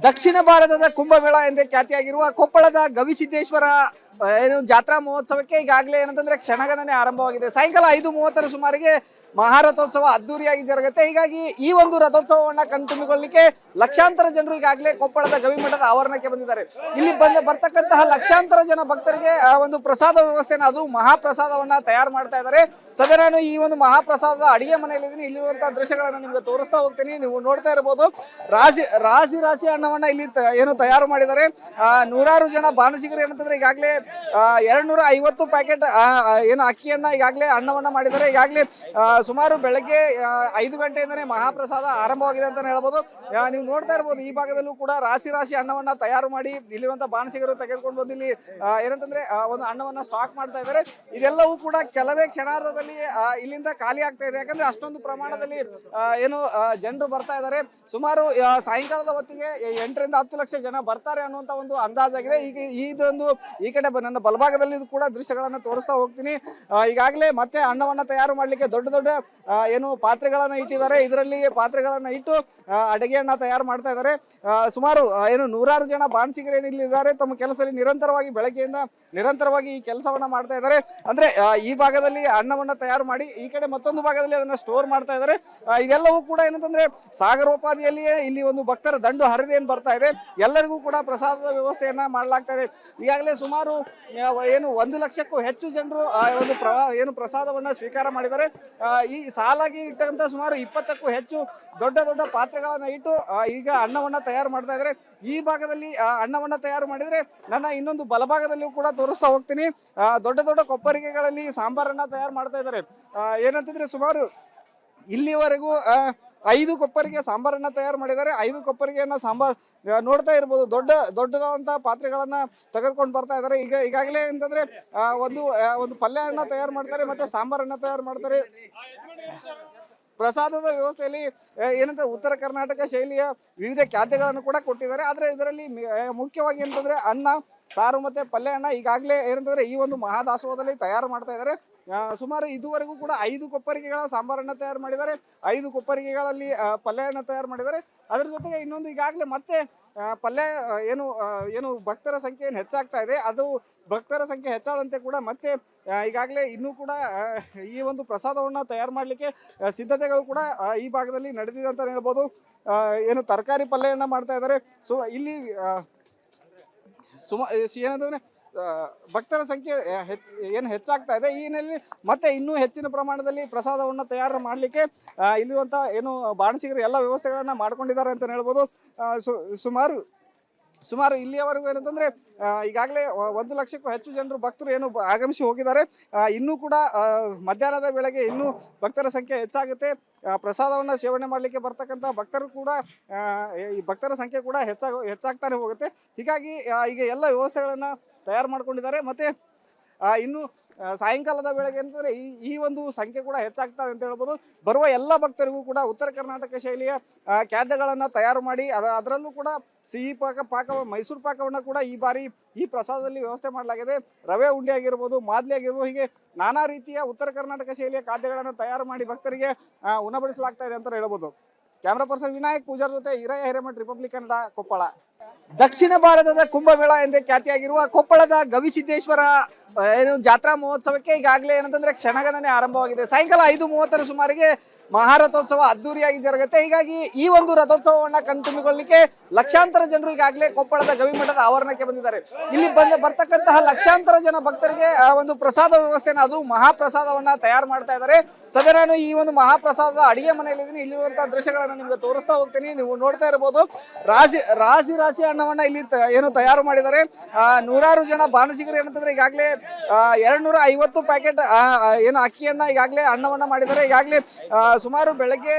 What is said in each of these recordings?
ದಕ್ಷಿಣ ಭಾರತದ ಕುಂಭಮೇಳ ಎಂದೇ ಖ್ಯಾತಿಯಾಗಿರುವ ಕೊಪ್ಪಳದ ಗವಿಸಿದ್ದೇಶ್ವರ ಜಾತ್ರಾ ಮಹೋತ್ಸವಕ್ಕೆ ಈಗಾಗಲೇ ಏನಂತಂದ್ರೆ ಕ್ಷಣಗಣನೆ ಆರಂಭವಾಗಿದೆ. ಸಾಯಂಕಾಲ 5:30 ಸುಮಾರಿಗೆ ಮಹಾರಥೋತ್ಸವ ಅದ್ದೂರಿಯಾಗಿ ಜರುಗುತ್ತೆ. ಹೀಗಾಗಿ ಈ ಒಂದು ರಥೋತ್ಸವವನ್ನ ಕಣ್ತುಂಬಿಕೊಳ್ಳಲಿಕ್ಕೆ ಲಕ್ಷಾಂತರ ಜನರು ಈಗಾಗಲೇ ಕೊಪ್ಪಳದ ಗವಿಮಠದ ಆವರಣಕ್ಕೆ ಬಂದಿದ್ದಾರೆ. ಇಲ್ಲಿ ಬರ್ತಕ್ಕಂತಹ ಲಕ್ಷಾಂತರ ಜನ ಭಕ್ತರಿಗೆ ಒಂದು ಪ್ರಸಾದ ವ್ಯವಸ್ಥೆನ, ಅದು ಮಹಾಪ್ರಸಾದವನ್ನ ತಯಾರು ಮಾಡ್ತಾ ಇದ್ದಾರೆ. ಸದ್ಯ ನಾನು ಈ ಒಂದು ಮಹಾಪ್ರಸಾದದ ಅಡಿಗೆ ಮನೆಯಲ್ಲಿದ್ದೀನಿ. ಇಲ್ಲಿರುವಂತಹ ದೃಶ್ಯಗಳನ್ನ ನಿಮ್ಗೆ ತೋರಿಸ್ತಾ ಹೋಗ್ತೀನಿ. ನೀವು ನೋಡ್ತಾ ಇರಬಹುದು ರಾಶಿ ಅನ್ನವನ್ನ ಇಲ್ಲಿ ತಯಾರು ಮಾಡಿದ್ದಾರೆ. ನೂರಾರು ಜನ ಬಾಣಸಿಗರು ಏನಂತಂದ್ರೆ ಈಗಾಗಲೇ 250 ಪ್ಯಾಕೆಟ್ ಅಕ್ಕಿಯನ್ನ ಈಗಾಗಲೇ ಅನ್ನವನ್ನ ಮಾಡಿದ್ದಾರೆ. ಈಗಾಗಲೇ ಸುಮಾರು ಬೆಳಗ್ಗೆ 5 ಗಂಟೆಯಿಂದನೇ ಮಹಾಪ್ರಸಾದ ಆರಂಭವಾಗಿದೆ ಅಂತ ಹೇಳ್ಬೋದು. ನೀವು ನೋಡ್ತಾ ಇರ್ಬೋದು, ಈ ಭಾಗದಲ್ಲೂ ಕೂಡ ರಾಶಿ ಅನ್ನವನ್ನ ತಯಾರು ಮಾಡಿ ಇಲ್ಲಿರುವಂತಹ ಬಾಣಸಿಗರು ತೆಗೆದುಕೊಂಡು ಬಂದು ಇಲ್ಲಿ ಏನಂತಂದ್ರೆ ಒಂದು ಅನ್ನವನ್ನ ಸ್ಟಾಕ್ ಮಾಡ್ತಾ ಇದ್ದಾರೆ. ಇದೆಲ್ಲವೂ ಕೂಡ ಕೆಲವೇ ಕ್ಷಣಾರ್ಧದಲ್ಲಿ ಇಲ್ಲಿಂದ ಖಾಲಿ ಆಗ್ತಾ ಇದೆ. ಯಾಕಂದ್ರೆ ಅಷ್ಟೊಂದು ಪ್ರಮಾಣದಲ್ಲಿ ಜನರು ಬರ್ತಾ ಇದ್ದಾರೆ. ಸುಮಾರು ಸಾಯಂಕಾಲದ ಹೊತ್ತಿಗೆ 8 ರಿಂದ 10 ಲಕ್ಷ ಜನ ಬರ್ತಾರೆ ಅನ್ನುವಂತ ಒಂದು ಅಂದಾಜಾಗಿದೆ. ಈಗ ಇದೊಂದು ಈ ಕಡೆ ನನ್ನ ಬಲಭಾಗದಲ್ಲಿ ಕೂಡ ದೃಶ್ಯಗಳನ್ನ ತೋರಿಸ್ತಾ ಹೋಗ್ತೀನಿ. ಈಗಾಗಲೇ ಮತ್ತೆ ಅನ್ನವನ್ನ ತಯಾರು ಮಾಡ್ಲಿಕ್ಕೆ ದೊಡ್ಡ ಪಾತ್ರೆಗಳನ್ನ ಇಟ್ಟಿದ್ದಾರೆ. ಇದರಲ್ಲಿ ಪಾತ್ರೆಗಳನ್ನ ಇಟ್ಟು ಅಡುಗೆಯನ್ನ ತಯಾರು ಮಾಡ್ತಾ ಇದ್ದಾರೆ. ಸುಮಾರು ನೂರಾರು ಜನ ಬಾಣಸಿಗರು ಇಲ್ಲಿದ್ದಾರೆ. ತಮ್ಮ ಕೆಲಸದಲ್ಲಿ ನಿರಂತರವಾಗಿ ಬೆಳಗ್ಗೆಯಿಂದ ನಿರಂತರವಾಗಿ ಈ ಕೆಲಸವನ್ನ ಮಾಡ್ತಾ ಇದ್ದಾರೆ. ಅಂದ್ರೆ ಈ ಭಾಗದಲ್ಲಿ ಅನ್ನವನ್ನ ತಯಾರು ಮಾಡಿ ಈ ಕಡೆ ಮತ್ತೊಂದು ಭಾಗದಲ್ಲಿ ಅದನ್ನ ಸ್ಟೋರ್ ಮಾಡ್ತಾ ಇದ್ದಾರೆ. ಇದೆಲ್ಲವೂ ಕೂಡ ಏನಂತಂದ್ರೆ ಸಾಗರೋಪಾದಿಯಲ್ಲಿಯೇ ಇಲ್ಲಿ ಒಂದು ಭಕ್ತರ ದಂಡು ಹರಿದೇನು ಬರ್ತಾ ಇದೆ. ಎಲ್ಲರಿಗೂ ಕೂಡ ಪ್ರಸಾದದ ವ್ಯವಸ್ಥೆಯನ್ನ ಮಾಡಲಾಗ್ತಾ ಇದೆ. ಈಗಾಗಲೇ ಸುಮಾರು 1 ಲಕ್ಷಕ್ಕೂ ಹೆಚ್ಚು ಜನರು ಒಂದು ಪ್ರಸಾದವನ್ನ ಸ್ವೀಕಾರ ಮಾಡಿದ್ದಾರೆ. ಈ ಸಾಲಾಗಿ ಇಟ್ಟಂತ ಸುಮಾರು 20ಕ್ಕೂ ಹೆಚ್ಚು ದೊಡ್ಡ ಪಾತ್ರೆಗಳನ್ನ ಇಟ್ಟು ಈಗ ಅನ್ನವನ್ನ ತಯಾರು ಮಾಡ್ತಾ ಇದ್ದಾರೆ. ಈ ಭಾಗದಲ್ಲಿ ಅನ್ನವನ್ನ ತಯಾರು ಮಾಡಿದ್ರೆ ನನ್ನ ಇನ್ನೊಂದು ಬಲಭಾಗದಲ್ಲಿಯೂ ಕೂಡ ತೋರಿಸ್ತಾ ಹೋಗ್ತೀನಿ. ದೊಡ್ಡ ಕೊಪ್ಪರಿಗೆಗಳಲ್ಲಿ ಸಾಂಬಾರನ್ನ ತಯಾರು ಮಾಡ್ತಾ ಇದ್ದಾರೆ. ಏನಂತಂದ್ರೆ ಸುಮಾರು ಇಲ್ಲಿವರೆಗೂ 5 ಕೊಪ್ಪರಿಗೆ ಸಾಂಬಾರನ್ನ ತಯಾರು ಮಾಡಿದ್ದಾರೆ. 5 ಕೊಪ್ಪರಿಗೆಯನ್ನ ಸಾಂಬಾರ್ ನೋಡ್ತಾ ಇರ್ಬೋದು. ದೊಡ್ಡದಾದಂತಹ ಪಾತ್ರೆಗಳನ್ನ ತೆಗೆದುಕೊಂಡು ಬರ್ತಾ ಇದ್ದಾರೆ. ಈಗಾಗಲೇ ಅಂತಂದ್ರೆ ಒಂದು ಪಲ್ಯನ್ನ ತಯಾರು ಮಾಡ್ತಾರೆ, ಮತ್ತೆ ಸಾಂಬಾರನ್ನ ತಯಾರು ಮಾಡ್ತಾರೆ. ಪ್ರಸಾದದ ವ್ಯವಸ್ಥೆಯಲ್ಲಿ ಏನಂತ ಉತ್ತರ ಕರ್ನಾಟಕ ಶೈಲಿಯ ವಿವಿಧ ಖಾದ್ಯಗಳನ್ನು ಕೂಡ ಕೊಟ್ಟಿದ್ದಾರೆ. ಆದ್ರೆ ಇದರಲ್ಲಿ ಮುಖ್ಯವಾಗಿ ಏನಂತಂದ್ರೆ ಅನ್ನ, ಸಾರು ಮತ್ತೆ ಪಲ್ಯನ ಈಗಾಗಲೇ ಏನಂತಂದ್ರೆ ಈ ಒಂದು ಮಹಾದಾಸೋಹದಲ್ಲಿ ತಯಾರು ಮಾಡ್ತಾ ಇದ್ದಾರೆ. ಸುಮಾರು ಇದುವರೆಗೂ ಕೂಡ 5 ಕೊಪ್ಪರಿಗೆಗಳ ಸಾಂಬಾರನ್ನ ತಯಾರು ಮಾಡಿದ್ದಾರೆ. 5 ಕೊಪ್ಪರಿಗೆಗಳಲ್ಲಿ ಪಲ್ಯನ ತಯಾರು ಮಾಡಿದ್ದಾರೆ. ಅದರ ಜೊತೆಗೆ ಇನ್ನೊಂದು ಈಗಾಗಲೇ ಮತ್ತೆ ಪಲ್ಯ ಭಕ್ತರ ಸಂಖ್ಯೆ ಹೆಚ್ಚಾಗ್ತಾ ಇದೆ. ಅದು ಭಕ್ತರ ಸಂಖ್ಯೆ ಹೆಚ್ಚಾದಂತೆ ಕೂಡ ಮತ್ತೆ ಈಗಾಗಲೇ ಇನ್ನೂ ಕೂಡ ಈ ಒಂದು ಪ್ರಸಾದವನ್ನ ತಯಾರು ಮಾಡಲಿಕ್ಕೆ ಸಿದ್ಧತೆಗಳು ಕೂಡ ಈ ಭಾಗದಲ್ಲಿ ನಡೆದಿದೆ ಅಂತ ಹೇಳ್ಬೋದು. ತರಕಾರಿ ಪಲ್ಯನ ಮಾಡ್ತಾ ಇದ್ದಾರೆ. ಇಲ್ಲಿ ಏನಂತಂದ್ರೆ ಭಕ್ತರ ಸಂಖ್ಯೆ ಹೆಚ್ಚಾಗ್ತಾ ಇದೆ. ಈ ಹಿನ್ನೆಲೆಯಲ್ಲಿ ಮತ್ತೆ ಇನ್ನೂ ಹೆಚ್ಚಿನ ಪ್ರಮಾಣದಲ್ಲಿ ಪ್ರಸಾದವನ್ನು ತಯಾರು ಮಾಡಲಿಕ್ಕೆ ಇಲ್ಲಿರುವಂತ ಬಾಣಸಿಗರು ಎಲ್ಲ ವ್ಯವಸ್ಥೆಗಳನ್ನ ಮಾಡ್ಕೊಂಡಿದ್ದಾರೆ ಅಂತ ಹೇಳ್ಬೋದು. ಸುಮಾರು ಇಲ್ಲಿಯವರೆಗೂ ಏನಂತಂದ್ರೆ ಈಗಾಗಲೇ 1 ಲಕ್ಷಕ್ಕೂ ಹೆಚ್ಚು ಜನರು ಭಕ್ತರು ಆಗಮಿಸಿ ಹೋಗಿದ್ದಾರೆ. ಇನ್ನೂ ಕೂಡ ಮಧ್ಯಾಹ್ನದ ವೇಳೆಗೆ ಇನ್ನೂ ಭಕ್ತರ ಸಂಖ್ಯೆ ಹೆಚ್ಚಾಗುತ್ತೆ. ಪ್ರಸಾದವನ್ನ ಸೇವನೆ ಮಾಡಲಿಕ್ಕೆ ಬರ್ತಕ್ಕಂಥ ಭಕ್ತರು ಕೂಡ ಈ ಭಕ್ತರ ಸಂಖ್ಯೆ ಕೂಡ ಹೆಚ್ಚಾಗ್ತಾನೆ ಹೋಗುತ್ತೆ. ಹೀಗಾಗಿ ಈಗ ಎಲ್ಲ ವ್ಯವಸ್ಥೆಗಳನ್ನ ತಯಾರು ಮಾಡ್ಕೊಂಡಿದ್ದಾರೆ. ಮತ್ತೆ ಇನ್ನು ಸಾಯಂಕಾಲದ ವೇಳೆಗೆ ಅಂತಂದ್ರೆ ಈ ಒಂದು ಸಂಖ್ಯೆ ಕೂಡ ಹೆಚ್ಚಾಗ್ತದೆ ಅಂತ ಹೇಳ್ಬೋದು. ಬರುವ ಎಲ್ಲ ಭಕ್ತರಿಗೂ ಕೂಡ ಉತ್ತರ ಕರ್ನಾಟಕ ಶೈಲಿಯ ಖಾದ್ಯಗಳನ್ನ ತಯಾರು ಮಾಡಿ ಅದರಲ್ಲೂ ಕೂಡ ಸಿಹಿ ಪಾಕ ಮೈಸೂರು ಪಾಕವನ್ನ ಕೂಡ ಈ ಬಾರಿ ಈ ಪ್ರಸಾದದಲ್ಲಿ ವ್ಯವಸ್ಥೆ ಮಾಡಲಾಗಿದೆ. ರವೆ ಉಂಡೆ ಆಗಿರ್ಬೋದು, ಮಾದ್ಲಿ ಆಗಿರ್ಬೋದು, ಹೀಗೆ ನಾನಾ ರೀತಿಯ ಉತ್ತರ ಕರ್ನಾಟಕ ಶೈಲಿಯ ಖಾದ್ಯಗಳನ್ನು ತಯಾರು ಮಾಡಿ ಭಕ್ತರಿಗೆ ಉಣಬಡಿಸಲಾಗ್ತಾ ಇದೆ ಅಂತ ಹೇಳ್ಬೋದು. ಕ್ಯಾಮ್ರಾ ಪರ್ಸನ್ ವಿನಾಯಕ್ ಪೂಜಾರ್ ಜೊತೆ ಹಿರಯ್ಯ ಹಿರೇಮಠ್, ರಿಪಬ್ಲಿಕ್ ಕನ್ನಡ, ಕೊಪ್ಪಳ. ದಕ್ಷಿಣ ಭಾರತದ ಕುಂಭಮೇಳ ಎಂದೇ ಖ್ಯಾತಿಯಾಗಿರುವ ಕೊಪ್ಪಳದ ಗವಿಸಿದ್ದೇಶ್ವರ ಜಾತ್ರಾ ಮಹೋತ್ಸವಕ್ಕೆ ಈಗಾಗಲೇ ಏನಂತಂದ್ರೆ ಕ್ಷಣಗಣನೆ ಆರಂಭವಾಗಿದೆ. ಸಾಯಂಕಾಲ 5:30 ಸುಮಾರಿಗೆ ಮಹಾರಥೋತ್ಸವ ಅದ್ದೂರಿಯಾಗಿ ಜರುಗುತ್ತೆ. ಹೀಗಾಗಿ ಈ ಒಂದು ರಥೋತ್ಸವವನ್ನ ಕಣ್ತುಂಬಿಕೊಳ್ಳಲಿಕ್ಕೆ ಲಕ್ಷಾಂತರ ಜನರು ಈಗಾಗಲೇ ಕೊಪ್ಪಳದ ಗವಿಮಠದ ಆವರಣಕ್ಕೆ ಬಂದಿದ್ದಾರೆ. ಇಲ್ಲಿ ಬರ್ತಕ್ಕಂತಹ ಲಕ್ಷಾಂತರ ಜನ ಭಕ್ತರಿಗೆ ಒಂದು ಪ್ರಸಾದ ವ್ಯವಸ್ಥೆನ, ಅದು ಮಹಾಪ್ರಸಾದವನ್ನ ತಯಾರು ಮಾಡ್ತಾ ಇದ್ದಾರೆ. ಸದ್ಯ ನಾನು ಈ ಒಂದು ಮಹಾಪ್ರಸಾದದ ಅಡಿಗೆ ಮನೆಯಲ್ಲಿದ್ದೀನಿ. ಇಲ್ಲಿರುವಂತಹ ದೃಶ್ಯಗಳನ್ನ ನಿಮ್ಗೆ ತೋರಿಸ್ತಾ ಹೋಗ್ತೀನಿ. ನೀವು ನೋಡ್ತಾ ಇರಬಹುದು ರಾಶಿ ಅನ್ನವನ್ನ ಇಲ್ಲಿ ತಯಾರು ಮಾಡಿದ್ದಾರೆ. ನೂರಾರು ಜನ ಬಾಣಸಿಗರು ಏನಂತಂದ್ರೆ ಈಗಾಗಲೇ 250 ಪ್ಯಾಕೆಟ್ ಅಕ್ಕಿಯನ್ನ ಈಗಾಗಲೇ ಅನ್ನವನ್ನ ಮಾಡಿದ್ದಾರೆ. ಈಗಾಗಲೇ ಸುಮಾರು ಬೆಳಗ್ಗೆ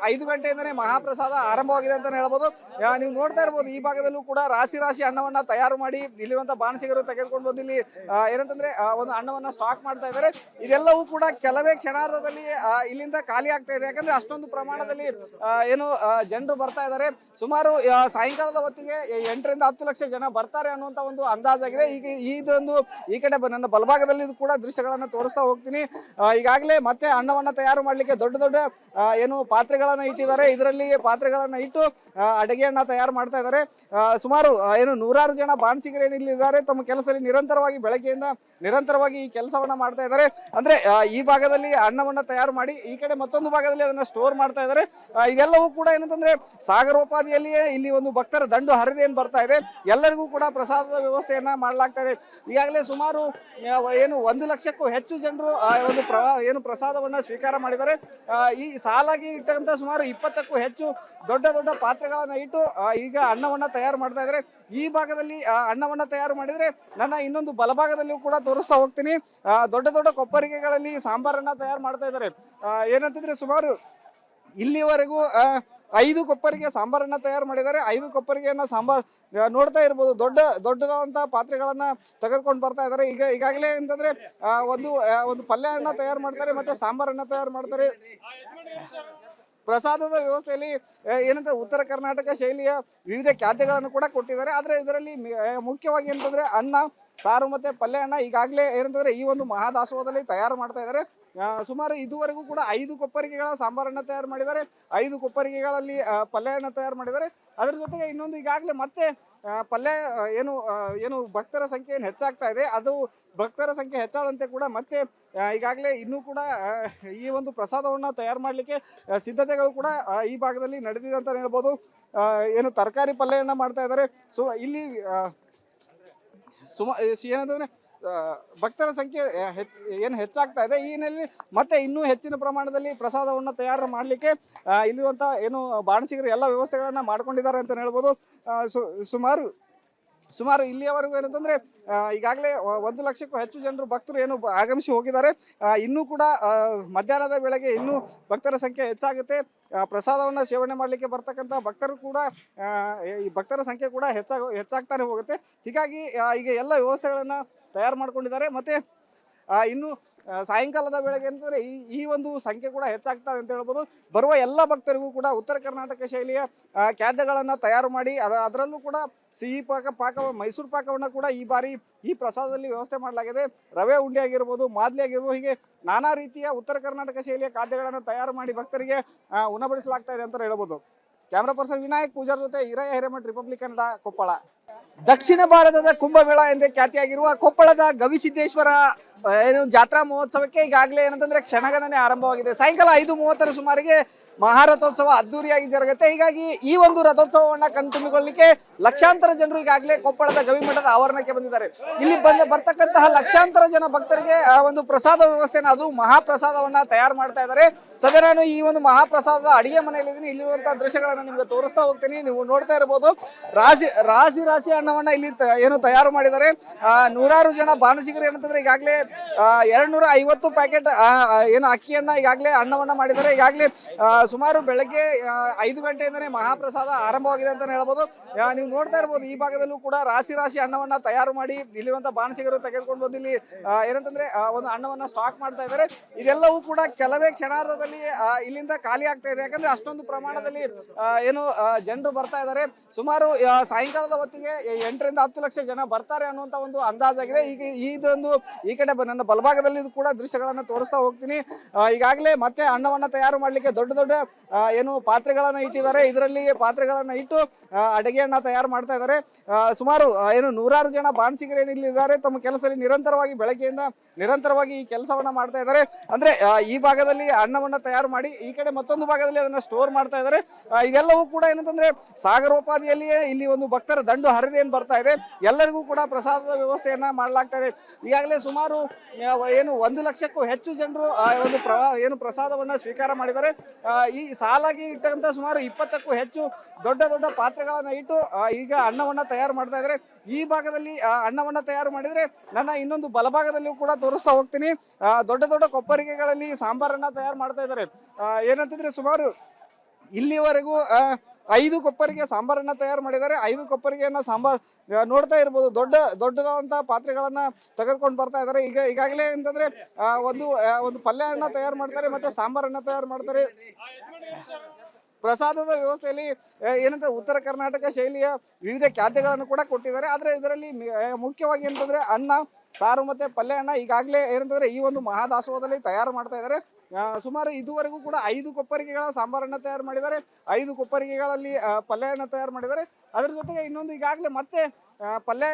5 ಗಂಟೆಯಿಂದನೇ ಮಹಾಪ್ರಸಾದ ಆರಂಭವಾಗಿದೆ ಅಂತ ಹೇಳ್ಬೋದು. ನೀವು ನೋಡ್ತಾ ಇರ್ಬೋದು, ಈ ಭಾಗದಲ್ಲೂ ಕೂಡ ರಾಶಿ ಅನ್ನವನ್ನ ತಯಾರು ಮಾಡಿ ಇಲ್ಲಿರುವಂತಹ ಬಾಣಸಿಗರು ತೆಗೆದುಕೊಂಡು ಬಂದು ಇಲ್ಲಿ ಏನಂತಂದ್ರೆ ಒಂದು ಅನ್ನವನ್ನ ಸ್ಟಾಕ್ ಮಾಡ್ತಾ ಇದ್ದಾರೆ. ಇದೆಲ್ಲವೂ ಕೂಡ ಕೆಲವೇ ಕ್ಷಣಾರ್ಧದಲ್ಲಿ ಇಲ್ಲಿಂದ ಖಾಲಿ ಆಗ್ತಾ ಇದೆ. ಯಾಕಂದ್ರೆ ಅಷ್ಟೊಂದು ಪ್ರಮಾಣದಲ್ಲಿ ಜನರು ಬರ್ತಾ ಇದ್ದಾರೆ. ಸುಮಾರು ಸಾಯಂಕಾಲದ ಹೊತ್ತಿಗೆ 8 ರಿಂದ 10 ಲಕ್ಷ ಜನ ಬರ್ತಾರೆ ಅನ್ನುವಂತ ಒಂದು ಅಂದಾಜಾಗಿದೆ. ಈಗ ಈ ಕಡೆ ನನ್ನ ಬಲಭಾಗದಲ್ಲಿ ಕೂಡ ದೃಶ್ಯಗಳನ್ನ ತೋರಿಸ್ತಾ ಹೋಗ್ತೀನಿ. ಈಗಾಗಲೇ ಮತ್ತೆ ಅನ್ನವನ್ನ ತಯಾರು ಮಾಡ್ಲಿಕ್ಕೆ ದೊಡ್ಡ ದೊಡ್ಡ ಏನು ಪಾತ್ರೆಗಳನ್ನ ಇಟ್ಟಿದ್ದಾರೆ. ಇದರಲ್ಲಿ ಪಾತ್ರೆಗಳನ್ನ ಇಟ್ಟು ಅಡುಗೆಯನ್ನ ತಯಾರು ಮಾಡ್ತಾ ಇದ್ದಾರೆ. ಸುಮಾರು ಏನು ನೂರಾರು ಜನ ಬಾಣಸಿಗರು ಇಲ್ಲಿದ್ದಾರೆ. ತಮ್ಮ ಕೆಲಸದಲ್ಲಿ ನಿರಂತರವಾಗಿ ಬೆಳಗ್ಗೆಯಿಂದ ನಿರಂತರವಾಗಿ ಈ ಕೆಲಸವನ್ನ ಮಾಡ್ತಾ ಇದ್ದಾರೆ. ಅಂದ್ರೆ ಈ ಭಾಗದಲ್ಲಿ ಅನ್ನವನ್ನ ತಯಾರು ಮಾಡಿ ಈ ಕಡೆ ಮತ್ತೊಂದು ಭಾಗದಲ್ಲಿ ಅದನ್ನ ಸ್ಟೋರ್ ಮಾಡ್ತಾ ಇದ್ದಾರೆ. ಇದೆಲ್ಲವೂ ಕೂಡ ಏನಂತಂದ್ರೆ ಸಾಗರೋಪಾದಿಯಲ್ಲಿಯೇ ಇಲ್ಲಿ ಒಂದು ಭಕ್ತರ ದಂಡು ಹರಿದು ಏನ್ ಬರ್ತಾ ಇದೆ, ಎಲ್ಲರಿಗೂ ಕೂಡ ಪ್ರಸಾದದ ವ್ಯವಸ್ಥೆಯನ್ನ ಮಾಡಲಾಗ್ತಾ ಇದೆ. ಈಗಾಗಲೇ ಸುಮಾರು ಏನು 1 ಲಕ್ಷಕ್ಕೂ ಹೆಚ್ಚು ಜನರು ಒಂದು ಪ್ರಸಾದವನ್ನ ಸ್ವೀಕಾರ ಮಾಡಿದ್ದಾರೆ. ಈ ಸಾಲಾಗಿ ಇಟ್ಟಂತ ಸುಮಾರು 20ಕ್ಕೂ ಹೆಚ್ಚು ದೊಡ್ಡ ದೊಡ್ಡ ಪಾತ್ರೆಗಳನ್ನ ಇಟ್ಟು ಈಗ ಅನ್ನವನ್ನ ತಯಾರು ಮಾಡ್ತಾ ಇದ್ದಾರೆ. ಈ ಭಾಗದಲ್ಲಿ ಅನ್ನವನ್ನ ತಯಾರು ಮಾಡಿದ್ರೆ ನನ್ನ ಇನ್ನೊಂದು ಬಲಭಾಗದಲ್ಲಿಯೂ ಕೂಡ ತೋರಿಸ್ತಾ ಹೋಗ್ತೀನಿ. ದೊಡ್ಡ ದೊಡ್ಡ ಕೊಪ್ಪರಿಗೆಗಳಲ್ಲಿ ಸಾಂಬಾರನ್ನ ತಯಾರು ಮಾಡ್ತಾ ಇದ್ದಾರೆ. ಏನಂತಂದ್ರೆ ಸುಮಾರು ಇಲ್ಲಿವರೆಗೂ 5 ಕೊಪ್ಪರಿಗೆ ಸಾಂಬಾರನ್ನ ತಯಾರು ಮಾಡಿದ್ದಾರೆ. 5 ಕೊಪ್ಪರಿಗೆಯನ್ನ ಸಾಂಬಾರ್ ನೋಡ್ತಾ ಇರ್ಬೋದು. ದೊಡ್ಡದಾದಂತಹ ಪಾತ್ರೆಗಳನ್ನ ತೆಗೆದುಕೊಂಡು ಬರ್ತಾ ಇದ್ದಾರೆ. ಈಗಾಗಲೇ ಅಂತಂದ್ರೆ ಒಂದು ಪಲ್ಯನ್ನ ತಯಾರು ಮಾಡ್ತಾರೆ, ಮತ್ತೆ ಸಾಂಬಾರನ್ನ ತಯಾರು ಮಾಡ್ತಾರೆ. ಪ್ರಸಾದದ ವ್ಯವಸ್ಥೆಯಲ್ಲಿ ಏನಂತ ಉತ್ತರ ಕರ್ನಾಟಕ ಶೈಲಿಯ ವಿವಿಧ ಖಾದ್ಯಗಳನ್ನು ಕೂಡ ಕೊಟ್ಟಿದ್ದಾರೆ. ಆದ್ರೆ ಇದರಲ್ಲಿ ಮುಖ್ಯವಾಗಿ ಏನಂತಂದ್ರೆ ಅನ್ನ, ಸಾರು ಮತ್ತೆ ಪಲ್ಯನ ಈಗಾಗಲೇ ಏನಂತಂದ್ರೆ ಈ ಒಂದು ಮಹಾದಾಸೋಹದಲ್ಲಿ ತಯಾರು ಮಾಡ್ತಾ ಇದ್ದಾರೆ. ಸುಮಾರು ಇದುವರೆಗೂ ಕೂಡ 5 ಕೊಪ್ಪರಿಗೆಗಳ ಸಾಂಬಾರನ್ನ ತಯಾರು ಮಾಡಿದ್ದಾರೆ. 5 ಕೊಪ್ಪರಿಗೆಗಳಲ್ಲಿ ಪಲ್ಯನ ತಯಾರು ಮಾಡಿದ್ದಾರೆ. ಅದ್ರ ಜೊತೆಗೆ ಇನ್ನೊಂದು ಈಗಾಗಲೇ ಮತ್ತೆ ಪಲ್ಯ ಏನು ಭಕ್ತರ ಸಂಖ್ಯೆ ಏನು ಹೆಚ್ಚಾಗ್ತಾ ಇದೆ, ಅದು ಭಕ್ತರ ಸಂಖ್ಯೆ ಹೆಚ್ಚಾದಂತೆ ಕೂಡ ಮತ್ತೆ ಈಗಾಗಲೇ ಇನ್ನೂ ಕೂಡ ಈ ಒಂದು ಪ್ರಸಾದವನ್ನ ತಯಾರು ಮಾಡಲಿಕ್ಕೆ ಸಿದ್ಧತೆಗಳು ಕೂಡ ಈ ಭಾಗದಲ್ಲಿ ನಡೆದಿದೆ ಅಂತ ಹೇಳ್ಬೋದು. ಏನು ತರಕಾರಿ ಪಲ್ಯನ ಮಾಡ್ತಾ ಇದ್ದಾರೆ. ಸೊ ಇಲ್ಲಿ ಏನಂತಂದ್ರೆ ಭಕ್ತರ ಸಂಖ್ಯೆ ಹೆಚ್ಚಾಗ್ತಾ ಇದೆ. ಈ ಹಿನ್ನೆಲೆಯಲ್ಲಿ ಮತ್ತೆ ಇನ್ನೂ ಹೆಚ್ಚಿನ ಪ್ರಮಾಣದಲ್ಲಿ ಪ್ರಸಾದವನ್ನು ತಯಾರು ಮಾಡಲಿಕ್ಕೆ ಇಲ್ಲಿರುವಂಥ ಏನು ಬಾಣಸಿಗರು ಎಲ್ಲ ವ್ಯವಸ್ಥೆಗಳನ್ನ ಮಾಡ್ಕೊಂಡಿದ್ದಾರೆ ಅಂತ ಹೇಳ್ಬೋದು. ಸುಮಾರು ಇಲ್ಲಿಯವರೆಗೂ ಏನಂತಂದ್ರೆ ಈಗಾಗಲೇ 1 ಲಕ್ಷಕ್ಕೂ ಹೆಚ್ಚು ಜನರು ಭಕ್ತರು ಏನು ಆಗಮಿಸಿ ಹೋಗಿದ್ದಾರೆ. ಇನ್ನೂ ಕೂಡ ಮಧ್ಯಾಹ್ನದ ವೇಳೆಗೆ ಇನ್ನೂ ಭಕ್ತರ ಸಂಖ್ಯೆ ಹೆಚ್ಚಾಗುತ್ತೆ. ಪ್ರಸಾದವನ್ನ ಸೇವನೆ ಮಾಡಲಿಕ್ಕೆ ಬರ್ತಕ್ಕಂಥ ಭಕ್ತರು ಕೂಡ ಈ ಭಕ್ತರ ಸಂಖ್ಯೆ ಕೂಡ ಹೆಚ್ಚಾಗ್ತಾನೆ ಹೋಗುತ್ತೆ. ಹೀಗಾಗಿ ಈಗ ಎಲ್ಲ ವ್ಯವಸ್ಥೆಗಳನ್ನ ತಯಾರು ಮಾಡ್ಕೊಂಡಿದ್ದಾರೆ. ಮತ್ತೆ ಇನ್ನು ಸಾಯಂಕಾಲದ ವೇಳೆಗೆ ಅಂತಂದ್ರೆ ಈ ಒಂದು ಸಂಖ್ಯೆ ಕೂಡ ಹೆಚ್ಚಾಗ್ತದೆ ಅಂತ ಹೇಳ್ಬೋದು. ಬರುವ ಎಲ್ಲ ಭಕ್ತರಿಗೂ ಕೂಡ ಉತ್ತರ ಕರ್ನಾಟಕ ಶೈಲಿಯ ಖಾದ್ಯಗಳನ್ನ ತಯಾರು ಮಾಡಿ ಅದರಲ್ಲೂ ಕೂಡ ಸಿಹಿ ಪಾಕ ಮೈಸೂರು ಪಾಕವನ್ನ ಕೂಡ ಈ ಬಾರಿ ಈ ಪ್ರಸಾದದಲ್ಲಿ ವ್ಯವಸ್ಥೆ ಮಾಡಲಾಗಿದೆ. ರವೆ ಉಂಡೆ ಆಗಿರ್ಬೋದು, ಮಾದ್ಲಿ ಆಗಿರ್ಬೋದು, ಹೀಗೆ ನಾನಾ ರೀತಿಯ ಉತ್ತರ ಕರ್ನಾಟಕ ಶೈಲಿಯ ಖಾದ್ಯಗಳನ್ನು ತಯಾರು ಮಾಡಿ ಭಕ್ತರಿಗೆ ಉಣಬಡಿಸಲಾಗ್ತಾ ಇದೆ ಅಂತ ಹೇಳ್ಬೋದು. ಕ್ಯಾಮ್ರಾ ಪರ್ಸನ್ ವಿನಾಯಕ್ ಪೂಜಾರ್ ಜೊತೆ ಹಿರಯ್ಯ ಹಿರೇಮಠ್, ರಿಪಬ್ಲಿಕ್ ಕನ್ನಡ, ಕೊಪ್ಪಳ. ದಕ್ಷಿಣ ಭಾರತದ ಕುಂಭಮೇಳ ಎಂದೇ ಖ್ಯಾತಿಯಾಗಿರುವ ಕೊಪ್ಪಳದ ಗವಿಸಿದ್ದೇಶ್ವರ ಜಾತ್ರಾ ಮಹೋತ್ಸವಕ್ಕೆ ಈಗಾಗಲೇ ಏನಂತಂದ್ರೆ ಕ್ಷಣಗಣನೆ ಆರಂಭವಾಗಿದೆ. ಸಾಯಂಕಾಲ 5:30 ಸುಮಾರಿಗೆ ಮಹಾರಥೋತ್ಸವ ಅದ್ದೂರಿಯಾಗಿ ಜರುಗುತ್ತೆ. ಹೀಗಾಗಿ ಈ ಒಂದು ರಥೋತ್ಸವವನ್ನ ಕಣ್ತುಂಬಿಕೊಳ್ಳಲಿಕ್ಕೆ ಲಕ್ಷಾಂತರ ಜನರು ಈಗಾಗಲೇ ಕೊಪ್ಪಳದ ಗವಿಮಠದ ಆವರಣಕ್ಕೆ ಬಂದಿದ್ದಾರೆ. ಇಲ್ಲಿ ಬರ್ತಕ್ಕಂತಹ ಲಕ್ಷಾಂತರ ಜನ ಭಕ್ತರಿಗೆ ಒಂದು ಪ್ರಸಾದ ವ್ಯವಸ್ಥೆನ, ಅದು ಮಹಾಪ್ರಸಾದವನ್ನ ತಯಾರು ಮಾಡ್ತಾ ಇದ್ದಾರೆ. ಸದ್ಯ ನಾನು ಈ ಒಂದು ಮಹಾಪ್ರಸಾದದ ಅಡಿಗೆ ಮನೆಯಲ್ಲಿದ್ದೀನಿ. ಇಲ್ಲಿರುವಂತಹ ದೃಶ್ಯಗಳನ್ನ ನಿಮ್ಗೆ ತೋರಿಸ್ತಾ ಹೋಗ್ತೀನಿ. ನೀವು ನೋಡ್ತಾ ಇರಬಹುದು ರಾಶಿ ಅನ್ನವನ್ನ ಇಲ್ಲಿ ಏನು ತಯಾರು ಮಾಡಿದ್ದಾರೆ. ನೂರಾರು ಜನ ಬಾಣಸಿಗರು ಏನಂತಂದ್ರೆ ಈಗಾಗಲೇ 250 ಪ್ಯಾಕೆಟ್ ಏನು ಅಕ್ಕಿಯನ್ನ ಈಗಾಗಲೇ ಅನ್ನವನ್ನ ಮಾಡಿದ್ದಾರೆ. ಈಗಾಗಲೇ ಸುಮಾರು ಬೆಳಗ್ಗೆ 5 ಗಂಟೆಯಿಂದನೇ ಮಹಾಪ್ರಸಾದ ಆರಂಭವಾಗಿದೆ ಅಂತ ಹೇಳ್ಬೋದು. ನೀವು ನೋಡ್ತಾ ಇರ್ಬೋದು, ಈ ಭಾಗದಲ್ಲೂ ಕೂಡ ರಾಶಿ ಅನ್ನವನ್ನ ತಯಾರು ಮಾಡಿ ಇಲ್ಲಿರುವಂತಹ ಬಾಣಸಿಗರು ತೆಗೆದುಕೊಂಡು ಬಂದು ಇಲ್ಲಿ ಏನಂತಂದ್ರೆ ಒಂದು ಅನ್ನವನ್ನ ಸ್ಟಾಕ್ ಮಾಡ್ತಾ ಇದ್ದಾರೆ. ಇದೆಲ್ಲವೂ ಕೂಡ ಕೆಲವೇ ಕ್ಷಣಾರ್ಧದಲ್ಲಿ ಇಲ್ಲಿಂದ ಖಾಲಿ ಆಗ್ತಾ ಇದೆ. ಯಾಕಂದ್ರೆ ಅಷ್ಟೊಂದು ಪ್ರಮಾಣದಲ್ಲಿ ಏನು ಜನರು ಬರ್ತಾ ಇದ್ದಾರೆ. ಸುಮಾರು ಸಾಯಂಕಾಲದ ಹೊತ್ತಿಗೆ 8 ರಿಂದ 10 ಲಕ್ಷ ಜನ ಬರ್ತಾರೆ ಅನ್ನುವಂತ ಒಂದು ಅಂದಾಜಾಗಿದೆ. ಈಗ ಇದೊಂದು ಈ ಕಡೆ ನನ್ನ ಬಲಭಾಗದಲ್ಲಿ ಕೂಡ ದೃಶ್ಯಗಳನ್ನ ತೋರಿಸ್ತಾ ಹೋಗ್ತೀನಿ. ಈಗಾಗಲೇ ಮತ್ತೆ ಅನ್ನವನ್ನ ತಯಾರು ಮಾಡ್ಲಿಕ್ಕೆ ದೊಡ್ಡ ದೊಡ್ಡ ಏನು ಪಾತ್ರೆಗಳನ್ನ ಇಟ್ಟಿದ್ದಾರೆ. ಇದರಲ್ಲಿ ಪಾತ್ರೆಗಳನ್ನ ಇಟ್ಟು ಅಡುಗೆಯನ್ನ ತಯಾರು ಮಾಡ್ತಾ ಇದ್ದಾರೆ. ಸುಮಾರು ಏನು ನೂರಾರು ಜನ ಬಾಣಸಿಗರು ಇಲ್ಲಿದ್ದಾರೆ. ತಮ್ಮ ಕೆಲಸದಲ್ಲಿ ನಿರಂತರವಾಗಿ ಬೆಳಗ್ಗೆಯಿಂದ ನಿರಂತರವಾಗಿ ಈ ಕೆಲಸವನ್ನ ಮಾಡ್ತಾ ಇದ್ದಾರೆ. ಅಂದ್ರೆ ಈ ಭಾಗದಲ್ಲಿ ಅನ್ನವನ್ನ ತಯಾರು ಮಾಡಿ ಈ ಕಡೆ ಮತ್ತೊಂದು ಭಾಗದಲ್ಲಿ ಅದನ್ನ ಸ್ಟೋರ್ ಮಾಡ್ತಾ ಇದ್ದಾರೆ. ಇದೆಲ್ಲವೂ ಕೂಡ ಏನಂತಂದ್ರೆ ಸಾಗರೋಪಾದಿಯಲ್ಲಿಯೇ ಇಲ್ಲಿ ಒಂದು ಭಕ್ತರ ದಂಡು ಹರಿದು ಏನ್ ಬರ್ತಾ ಇದೆ, ಎಲ್ಲರಿಗೂ ಕೂಡ ಪ್ರಸಾದದ ವ್ಯವಸ್ಥೆಯನ್ನ ಮಾಡಲಾಗ್ತಾ ಇದೆ. ಈಗಾಗಲೇ ಸುಮಾರು ಏನು 1 ಲಕ್ಷಕ್ಕೂ ಹೆಚ್ಚು ಜನರು ಒಂದು ಪ್ರಸಾದವನ್ನ ಸ್ವೀಕಾರ ಮಾಡಿದ್ದಾರೆ. ಈ ಸಾಲಾಗಿ ಇಟ್ಟಂತ ಸುಮಾರು 20ಕ್ಕೂ ಹೆಚ್ಚು ದೊಡ್ಡ ದೊಡ್ಡ ಪಾತ್ರೆಗಳನ್ನ ಇಟ್ಟು ಈಗ ಅನ್ನವನ್ನ ತಯಾರು ಮಾಡ್ತಾ ಇದ್ದಾರೆ. ಈ ಭಾಗದಲ್ಲಿ ಅನ್ನವನ್ನ ತಯಾರು ಮಾಡಿದ್ರೆ ನನ್ನ ಇನ್ನೊಂದು ಬಲಭಾಗದಲ್ಲಿಯೂ ಕೂಡ ತೋರಿಸ್ತಾ ಹೋಗ್ತೀನಿ. ದೊಡ್ಡ ದೊಡ್ಡ ಕೊಪ್ಪರಿಗೆಗಳಲ್ಲಿ ಸಾಂಬಾರನ್ನ ತಯಾರು ಮಾಡ್ತಾ ಇದ್ದಾರೆ. ಏನಂತಂದ್ರೆ ಸುಮಾರು ಇಲ್ಲಿವರೆಗೂ 5 ಕೊಪ್ಪರಿಗೆ ಸಾಂಬಾರನ್ನ ತಯಾರು ಮಾಡಿದ್ದಾರೆ. 5 ಕೊಪ್ಪರಿಗೆಯನ್ನ ಸಾಂಬಾರ್ ನೋಡ್ತಾ ಇರ್ಬೋದು. ದೊಡ್ಡದಾದಂತಹ ಪಾತ್ರೆಗಳನ್ನ ತೆಗೆದುಕೊಂಡು ಬರ್ತಾ ಇದ್ದಾರೆ. ಈಗಾಗಲೇ ಅಂತಂದ್ರೆ ಒಂದು ಪಲ್ಯನ್ನ ತಯಾರು ಮಾಡ್ತಾರೆ, ಮತ್ತೆ ಸಾಂಬಾರನ್ನ ತಯಾರು ಮಾಡ್ತಾರೆ. ಪ್ರಸಾದದ ವ್ಯವಸ್ಥೆಯಲ್ಲಿ ಏನಂತ ಉತ್ತರ ಕರ್ನಾಟಕ ಶೈಲಿಯ ವಿವಿಧ ಖಾದ್ಯಗಳನ್ನು ಕೂಡ ಕೊಟ್ಟಿದ್ದಾರೆ. ಆದರೆ ಇದರಲ್ಲಿ ಮುಖ್ಯವಾಗಿ ಏನಂತಂದ್ರೆ ಅನ್ನ, ಸಾರು ಮತ್ತೆ ಪಲ್ಯ ಅನ್ನ ಈಗಾಗಲೇ ಏನಂತಂದ್ರೆ ಈ ಒಂದು ಮಹಾದಾಸೋಹದಲ್ಲಿ ತಯಾರು ಮಾಡ್ತಾ ಇದ್ದಾರೆ. ಸುಮಾರು ಇದುವರೆಗೂ ಕೂಡ 5 ಕೊಪ್ಪರಿಗೆಗಳ ಸಾಂಬಾರನ್ನ ತಯಾರು ಮಾಡಿದ್ದಾರೆ, 5 ಕೊಪ್ಪರಿಗೆಗಳಲ್ಲಿ ಪಲ್ಯನ ತಯಾರು ಮಾಡಿದ್ದಾರೆ. ಅದ್ರ ಜೊತೆಗೆ ಇನ್ನೊಂದು ಈಗಾಗಲೇ ಮತ್ತೆ ಪಲ್ಯ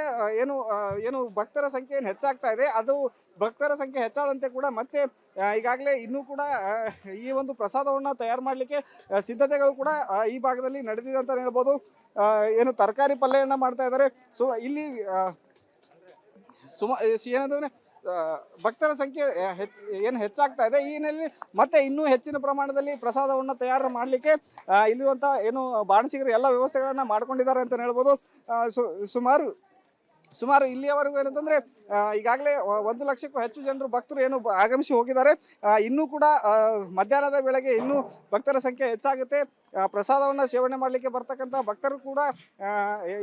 ಏನು ಭಕ್ತರ ಸಂಖ್ಯೆ ಏನು ಹೆಚ್ಚಾಗ್ತಾ ಇದೆ, ಅದು ಭಕ್ತರ ಸಂಖ್ಯೆ ಹೆಚ್ಚಾದಂತೆ ಕೂಡ ಮತ್ತೆ ಈಗಾಗಲೇ ಇನ್ನೂ ಕೂಡ ಈ ಒಂದು ಪ್ರಸಾದವನ್ನು ತಯಾರು ಮಾಡಲಿಕ್ಕೆ ಸಿದ್ಧತೆಗಳು ಕೂಡ ಈ ಭಾಗದಲ್ಲಿ ನಡೆದಿದೆ ಅಂತ ಹೇಳ್ಬೋದು. ಏನು ತರಕಾರಿ ಪಲ್ಯನ ಮಾಡ್ತಾ ಇದ್ದಾರೆ. ಸೊ ಇಲ್ಲಿ ಏನಂತಂದ್ರೆ ಭಕ್ತರ ಸಂಖ್ಯೆ ಹೆಚ್ಚಾಗ್ತಾ ಇದೆ. ಈ ಹಿನ್ನೆಲೆಯಲ್ಲಿ ಮತ್ತೆ ಇನ್ನೂ ಹೆಚ್ಚಿನ ಪ್ರಮಾಣದಲ್ಲಿ ಪ್ರಸಾದವನ್ನು ತಯಾರು ಮಾಡಲಿಕ್ಕೆ ಇಲ್ಲಿರುವಂಥ ಏನು ಬಾಣಸಿಗರು ಎಲ್ಲ ವ್ಯವಸ್ಥೆಗಳನ್ನ ಮಾಡ್ಕೊಂಡಿದ್ದಾರೆ ಅಂತ ಹೇಳ್ಬೋದು. ಸುಮಾರು ಇಲ್ಲಿಯವರೆಗೂ ಏನಂತಂದ್ರೆ ಈಗಾಗಲೇ 1 ಲಕ್ಷಕ್ಕೂ ಹೆಚ್ಚು ಜನರು ಭಕ್ತರು ಏನು ಆಗಮಿಸಿ ಹೋಗಿದ್ದಾರೆ. ಇನ್ನೂ ಕೂಡ ಮಧ್ಯಾಹ್ನದ ವೇಳೆಗೆ ಇನ್ನೂ ಭಕ್ತರ ಸಂಖ್ಯೆ ಹೆಚ್ಚಾಗುತ್ತೆ. ಪ್ರಸಾದವನ್ನು ಸೇವನೆ ಮಾಡಲಿಕ್ಕೆ ಬರ್ತಕ್ಕಂಥ ಭಕ್ತರು ಕೂಡ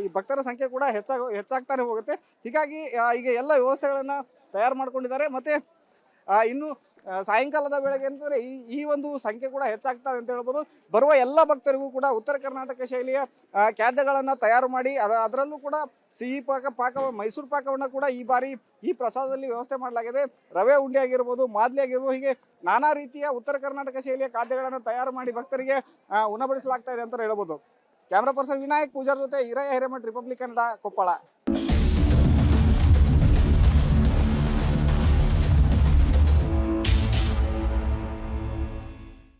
ಈ ಭಕ್ತರ ಸಂಖ್ಯೆ ಕೂಡ ಹೆಚ್ಚಾಗ್ತಾನೆ ಹೋಗುತ್ತೆ. ಹೀಗಾಗಿ ಈಗ ಎಲ್ಲ ವ್ಯವಸ್ಥೆಗಳನ್ನು ತಯಾರು ಮಾಡ್ಕೊಂಡಿದ್ದಾರೆ. ಮತ್ತೆ ಇನ್ನು ಸಾಯಂಕಾಲದ ವೇಳೆಗೆ ಅಂತಂದ್ರೆ ಈ ಒಂದು ಸಂಖ್ಯೆ ಕೂಡ ಹೆಚ್ಚಾಗ್ತದೆ ಅಂತ ಹೇಳ್ಬೋದು. ಬರುವ ಎಲ್ಲ ಭಕ್ತರಿಗೂ ಕೂಡ ಉತ್ತರ ಕರ್ನಾಟಕ ಶೈಲಿಯ ಖಾದ್ಯಗಳನ್ನು ತಯಾರು ಮಾಡಿ ಅದರಲ್ಲೂ ಕೂಡ ಸಿಹಿ ಪಾಕ ಮೈಸೂರು ಪಾಕವನ್ನು ಕೂಡ ಈ ಬಾರಿ ಈ ಪ್ರಸಾದದಲ್ಲಿ ವ್ಯವಸ್ಥೆ ಮಾಡಲಾಗಿದೆ. ರವೆ ಉಂಡೆ ಆಗಿರ್ಬೋದು, ಮಾದ್ಲಿ ಆಗಿರ್ಬೋದು, ಹೀಗೆ ನಾನಾ ರೀತಿಯ ಉತ್ತರ ಕರ್ನಾಟಕ ಶೈಲಿಯ ಖಾದ್ಯಗಳನ್ನು ತಯಾರು ಮಾಡಿ ಭಕ್ತರಿಗೆ ಉಣಬಡಿಸಲಾಗ್ತಾ ಇದೆ ಅಂತ ಹೇಳ್ಬೋದು. ಕ್ಯಾಮ್ರಾ ಪರ್ಸನ್ ವಿನಾಯಕ್ ಪೂಜಾರ್ ಜೊತೆ ಹಿರಯ್ಯ ಹಿರೇಮಠ್, ರಿಪಬ್ಲಿಕ್ ಕನ್ನಡ, ಕೊಪ್ಪಳ.